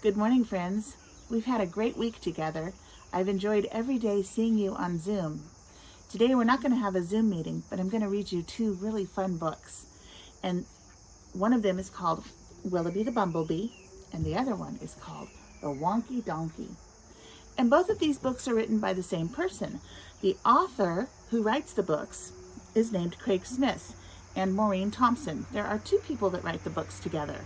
Good morning, friends. We've had a great week together. I've enjoyed every day seeing you on Zoom. Today we're not going to have a Zoom meeting, but I'm going to read you two really fun books. And one of them is called Willbee the Bumblebee, and the other one is called The Wonky Donkey. And both of these books are written by the same person. The author who writes the books is named Craig Smith and Maureen Thompson. There are two people that write the books together.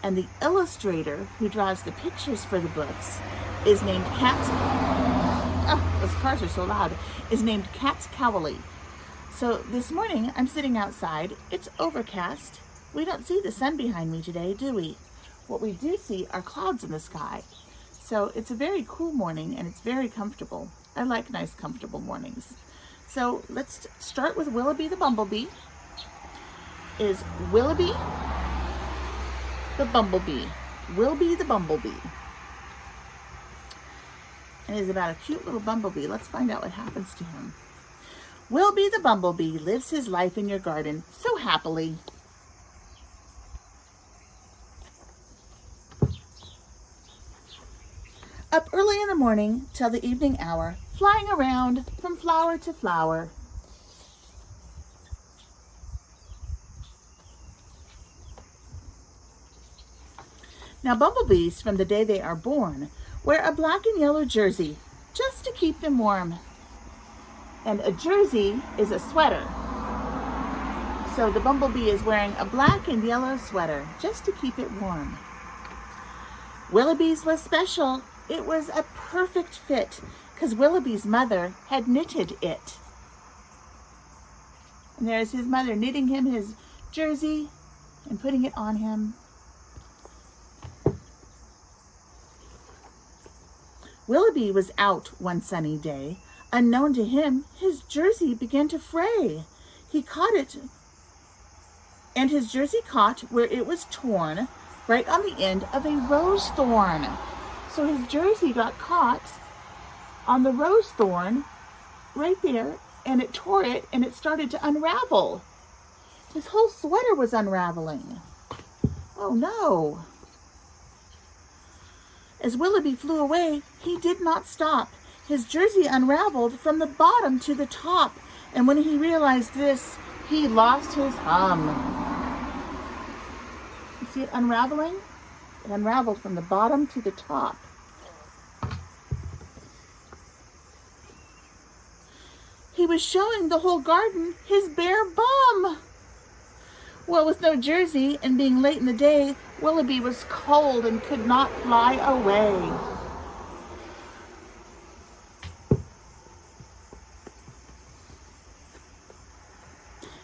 And the illustrator who draws the pictures for the books is named those cars are so loud, is named Kat Cowley. So this morning I'm sitting outside. It's overcast. We don't see the sun behind me today, do we? What we do see are clouds in the sky. So it's a very cool morning and it's very comfortable. I like nice comfortable mornings. So let's start with Willbee the Bumblebee. Is Willbee the Bumblebee. Willbee the Bumblebee. And it's about a cute little bumblebee. Let's find out what happens to him. Willbee the Bumblebee lives his life in your garden so happily. Up early in the morning till the evening hour, flying around from flower to flower. Now bumblebees, from the day they are born, wear a black and yellow jersey just to keep them warm. And a jersey is a sweater. So the bumblebee is wearing a black and yellow sweater just to keep it warm. Willbee's was special. It was a perfect fit because Willbee's mother had knitted it. And there's his mother knitting him his jersey and putting it on him. Willbee was out one sunny day. Unknown to him, his jersey began to fray. He caught it, and his jersey caught where it was torn, right on the end of a rose thorn. So his jersey got caught on the rose thorn right there, and it tore it, and it started to unravel. His whole sweater was unraveling. Oh no. As Willbee flew away, he did not stop. His jersey unraveled from the bottom to the top, and when he realized this, he lost his hum. You see it unraveling? It unraveled from the bottom to the top. He was showing the whole garden his bare bum. Well, with no jersey and being late in the day, Willbee was cold and could not fly away.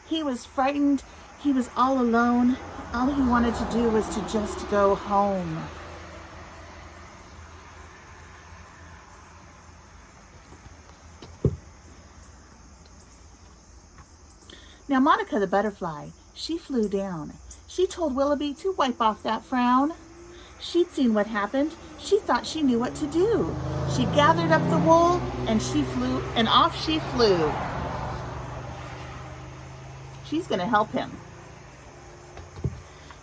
He was frightened. He was all alone. All he wanted to do was to just go home. Now, Monica the butterfly, she flew down. She told Willbee to wipe off that frown. She'd seen what happened. She thought she knew what to do. She gathered up the wool and she flew, and off she flew. She's going to help him.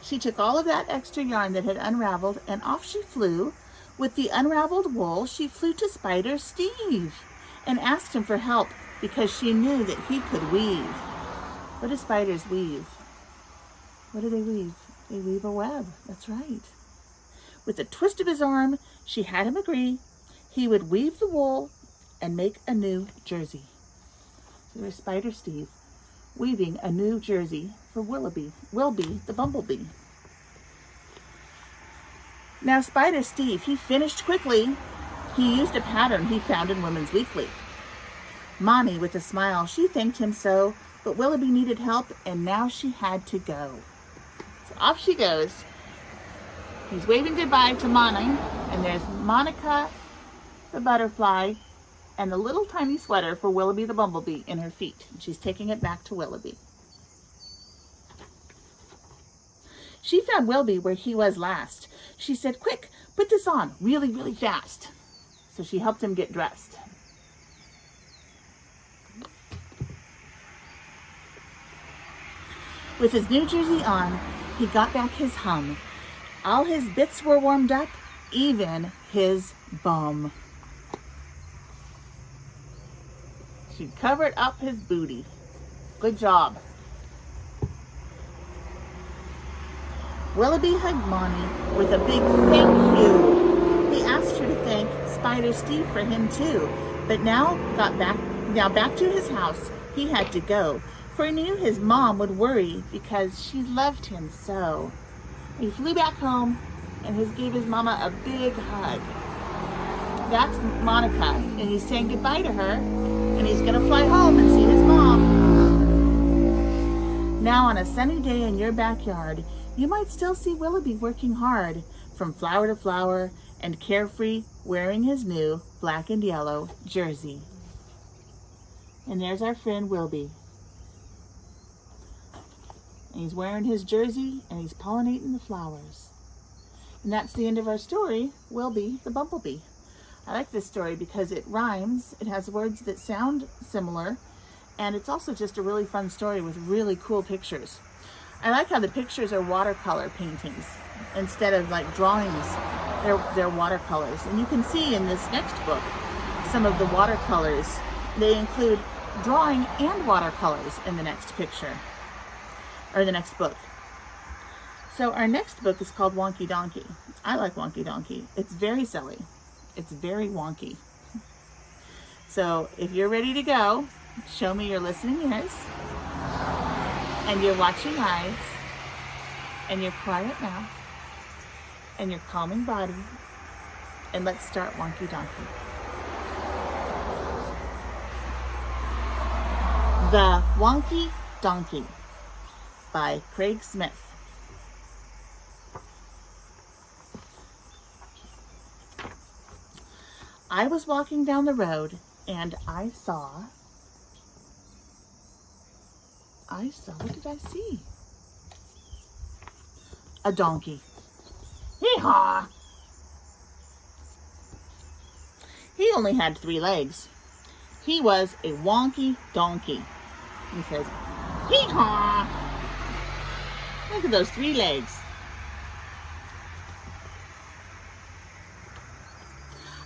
She took all of that extra yarn that had unraveled and off she flew. With the unraveled wool, she flew to Spider Steve and asked him for help because she knew that he could weave. What do spiders weave? What do they weave? They weave a web. That's right. With a twist of his arm, she had him agree. He would weave the wool and make a new jersey. So there's Spider Steve weaving a new jersey for Willbee the Bumblebee. Now Spider Steve, he finished quickly. He used a pattern he found in Women's Weekly. Mommy, with a smile, she thanked him so. But Willbee needed help, and now she had to go. So off she goes. He's waving goodbye to Monty, and there's Monica the butterfly and the little tiny sweater for Willbee the Bumblebee in her feet. And she's taking it back to Willbee. She found Willbee where he was last. She said, "Quick, put this on really, really fast." So she helped him get dressed. With his new jersey on, he got back his hum. All his bits were warmed up, even his bum. She covered up his booty. Good job. Willbee hugged Mommy with a big thank you. He asked her to thank Spider Steve for him too, but now back to his house he had to go, for he knew his mom would worry because she loved him so. He flew back home and gave his mama a big hug. That's Monica, and he's saying goodbye to her, and he's gonna fly home and see his mom. Now on a sunny day in your backyard, you might still see Willbee working hard from flower to flower and carefree, wearing his new black and yellow jersey. And there's our friend Willbee. And he's wearing his jersey and he's pollinating the flowers. And that's the end of our story, Willbee the Bumblebee. I like this story because it rhymes, it has words that sound similar, and it's also just a really fun story with really cool pictures. I like how the pictures are watercolor paintings instead of like drawings. They're watercolors. And you can see in this next book some of the watercolors. They include drawing and watercolors in the next picture, or the next book. So our next book is called Wonky Donkey. I like Wonky Donkey. It's very silly. It's very wonky. So if you're ready to go, show me your listening ears and your watching eyes and your quiet mouth and your calming body, and let's start Wonky Donkey. The Wonky Donkey by Craig Smith. I was walking down the road and I saw, what did I see? A donkey. Hee-haw! He only had 3 legs. He was a wonky donkey. He says, hee-haw! Look at those 3 legs.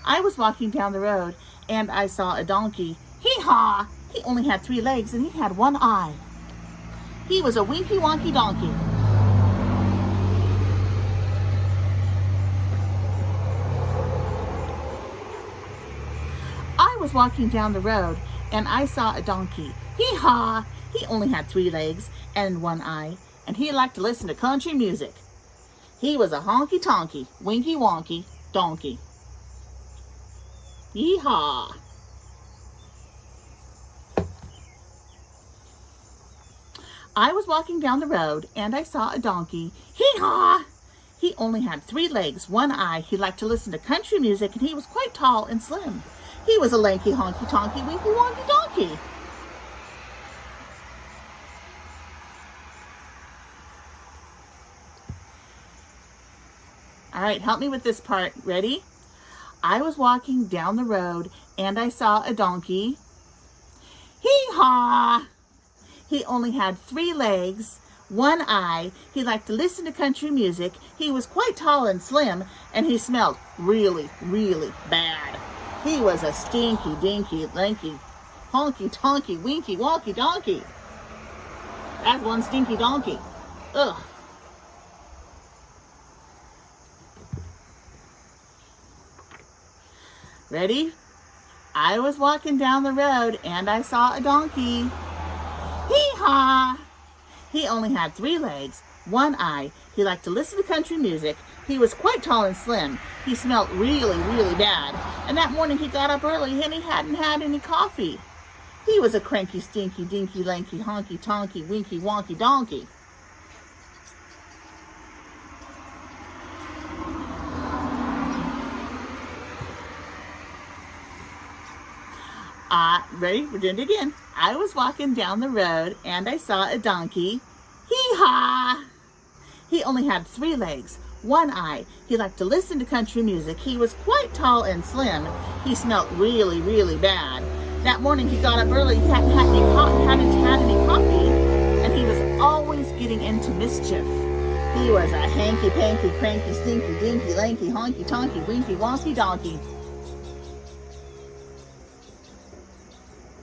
I was walking down the road and I saw a donkey. Hee-haw! He only had 3 legs and he had 1 eye. He was a winky wonky donkey. I was walking down the road and I saw a donkey. Hee-haw! He only had 3 legs and 1 eye, and he liked to listen to country music. He was a honky-tonky, winky wonky donkey. Yee-haw! I was walking down the road and I saw a donkey. Hee-haw! He only had 3 legs, 1 eye. He liked to listen to country music, and he was quite tall and slim. He was a lanky, honky-tonky, winky wonky donkey. All right, help me with this part. Ready? I was walking down the road and I saw a donkey. Hee-haw! He only had 3 legs, 1 eye. He liked to listen to country music. He was quite tall and slim, and he smelled really, really bad. He was a stinky, dinky, lanky, honky-tonky, winky, wonky donkey. That's one stinky donkey. Ugh. Ready? I was walking down the road and I saw a donkey. Hee-haw! He only had 3 legs, 1 eye. He liked to listen to country music. He was quite tall and slim. He smelled really, really bad. And that morning he got up early and he hadn't had any coffee. He was a cranky, stinky, dinky, lanky, honky-tonky, winky, wonky donkey. Ready? We're doing it again. I was walking down the road and I saw a donkey. Hee-haw! He only had 3 legs, 1 eye. He liked to listen to country music. He was quite tall and slim. He smelled really, really bad. That morning he got up early. He hadn't had any coffee, and he was always getting into mischief. He was a hanky panky cranky stinky dinky lanky honky tonky winky wonky donkey.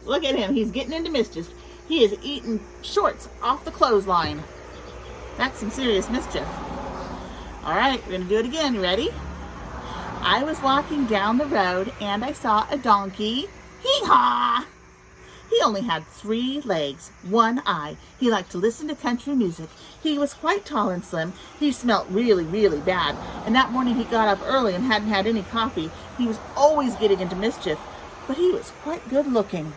Look at him, he's getting into mischief. He is eating shorts off the clothesline. That's some serious mischief. All right, we're gonna do it again. You ready? I was walking down the road and I saw a donkey. Hee-haw! He only had 3 legs, 1 eye. He liked to listen to country music. He was quite tall and slim. He smelt really, really bad. And that morning he got up early and hadn't had any coffee. He was always getting into mischief, but he was quite good looking.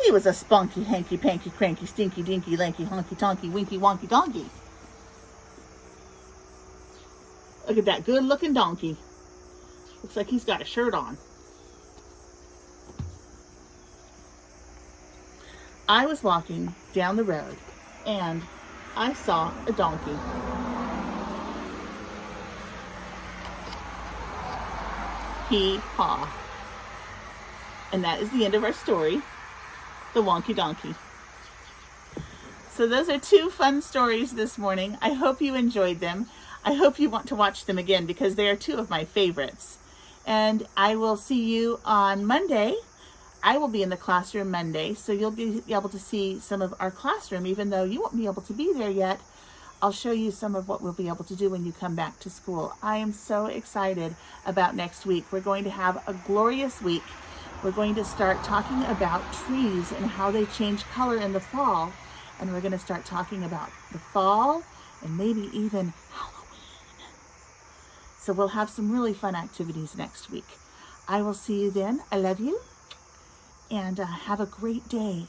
He was a spunky, hanky, panky, cranky, stinky, dinky, lanky, honky, tonky, winky, wonky donkey. Look at that good looking donkey. Looks like he's got a shirt on. I was walking down the road and I saw a donkey. Hee-haw. And that is the end of our story, The Wonky Donkey. So those are 2 fun stories this morning. I hope you enjoyed them. I hope you want to watch them again because they are 2 of my favorites. And I will see you on Monday. I will be in the classroom Monday, so you'll be able to see some of our classroom, even though you won't be able to be there yet. I'll show you some of what we'll be able to do when you come back to school. I am so excited about next week. We're going to have a glorious week. We're going to start talking about trees and how they change color in the fall. And we're going to start talking about the fall and maybe even Halloween. So we'll have some really fun activities next week. I will see you then. I love you. And have a great day.